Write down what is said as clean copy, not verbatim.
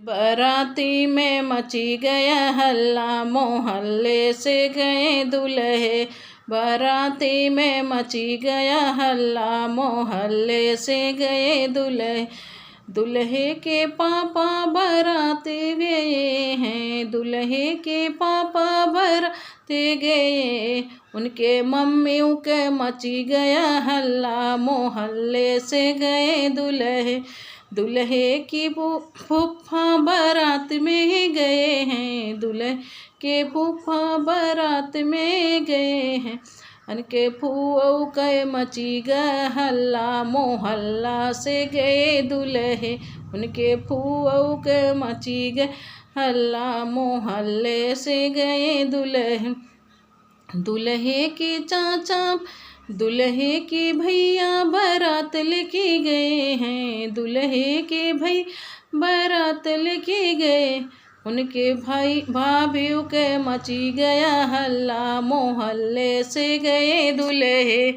बाराती में मची गया हल्ला, मोहल्ले से गए दूल्हे। बाराती में मची गया हल्ला, मोहल्ले से गए दूल्हे। दूल्हे के पापा बारात गए हैं, दूल्हे के पापा बारात गए। उनके मम्मियों के मची गया हल्ला, मोहल्ले से गए दूल्हे। दूल्हे की फूफा बारात में गए हैं, दूल्हे के फूफा बारात में गए हैं। उनके फूओं के मची गया हल्ला, मोहल्ला से गए दूल्हे। उनके फूओं के मची गए हल्ला, मोहल्ले से गए दूल्हे। दूल्हे के चाचा दूल्हे के भैया बारात लेके गए हैं, दूल्हे के भाई बारात लेके गए। उनके भाई भाभीयों के मची गया हल्ला, मोहल्ले से गए दूल्हे।